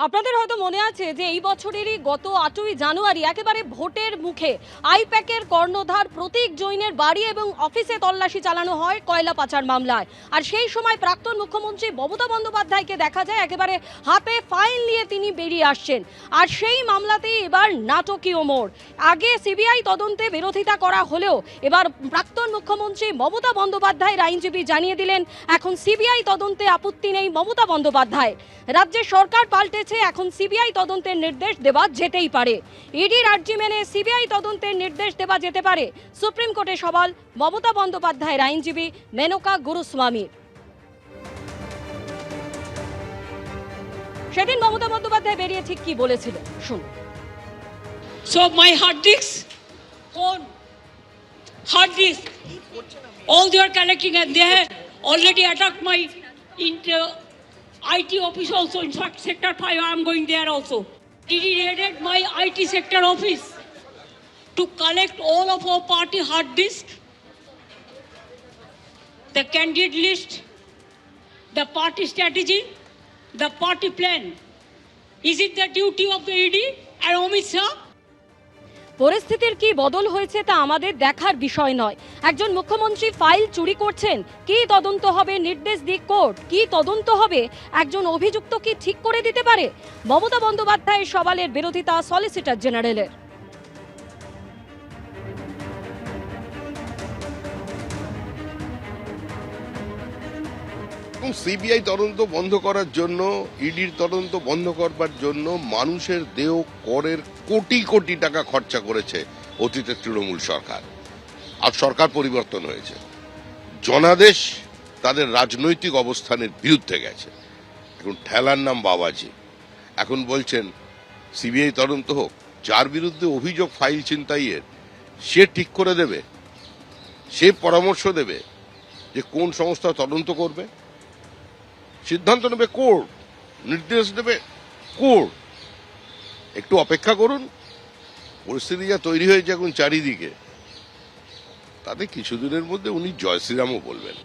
আপনাদের হয়তো মনে আছে যে এই বছরেরই গত 8ই জানুয়ারি একেবারে ভোটের মুখে আইপ্যাকের কর্ণধার প্রতীক জৈনের বাড়ি এবং অফিসে তল্লাশি চালানো হয় কয়লা পাচার মামলায়। আর সেই সময় প্রাক্তন মুখ্যমন্ত্রী মমতা বন্দ্যোপাধ্যায়কে দেখা যায় একেবারে হাতে ফাইল নিয়ে তিনি বেরিয়ে আসছেন। আর সেই মামলাতেই এবার নাটকীয় মোড়। আগে সিবিআই তদন্তে বিরোধিতা করা হলেও এবার প্রাক্তন মুখ্যমন্ত্রী মমতা বন্দ্যোপাধ্যায়ের আইনজীবী জানিয়ে দিলেন এখন সিবিআই তদন্তে আপত্তি নেই মমতা বন্দ্যোপাধ্যায়। রাজ্যের সরকার পাল্টেছে, এখন সিবিআই তদন্তের নির্দেশ দেওয়া যেতেই পারে। ইডির আর্জি মেনে সিবিআই তদন্তের নির্দেশ দেওয়া যেতে পারে, সুপ্রিম কোর্টে সওয়াল মমতা বন্দ্যোপাধ্যায়ের আইনজীবী মেনকা গুরুস্বামীর। সেদিন মমতা বন্দ্যোপাধ্যায় বেরিয়ে ঠিক কি বলেছিলেন শুনুন। So my hard disk, phone, hard disk, all they are collecting, and they have already attacked my IT office also. In fact, sector 5, I am going there also. He raided my IT sector office to collect all of our party hard disk, the candidate list, the party strategy, the party plan. Is it the duty of the ED and Amit Shah? পরিস্থিতির কি বদল হয়েছে তা আমাদের দেখার বিষয় নয়। একজন মুখ্যমন্ত্রী ফাইল চুরি করছেন, কি তদন্ত হবে নির্দেশ দিক কোর্ট। কি তদন্ত হবে একজন অভিযুক্ত কি ঠিক করে দিতে পারে? মমতা বন্দ্যোপাধ্যায়ের সওয়ালের বিরোধিতা সলিসিটর জেনারেলের। সিবিআই তদন্ত বন্ধ করার জন্য, ইডির তদন্ত বন্ধ করবার জন্য মানুষের দেহ করের কোটি কোটি টাকা খরচা করেছে অতীতের তৃণমূল সরকার। আর সরকার পরিবর্তন হয়েছে, জনাদেশ তাদের রাজনৈতিক অবস্থানের বিরুদ্ধে গেছে। এখন ঠেলার নাম বাবাজি। এখন বলছেন সিবিআই তদন্ত হোক, যার বিরুদ্ধে অভিযোগ ফাইল ছিনতাইয়ের সে ঠিক করে দেবে, সে পরামর্শ দেবে যে কোন সংস্থা তদন্ত করবে। সিদ্ধান্ত নেবে কোর্ট, নির্দেশ দেবে কোর্ট। একটু অপেক্ষা করুন। পরিস্থিতি যা তৈরি হয়েছে এখন চারিদিকে, তাতে কিছুদিনের মধ্যে উনি জয় শ্রীরামও বলবেন।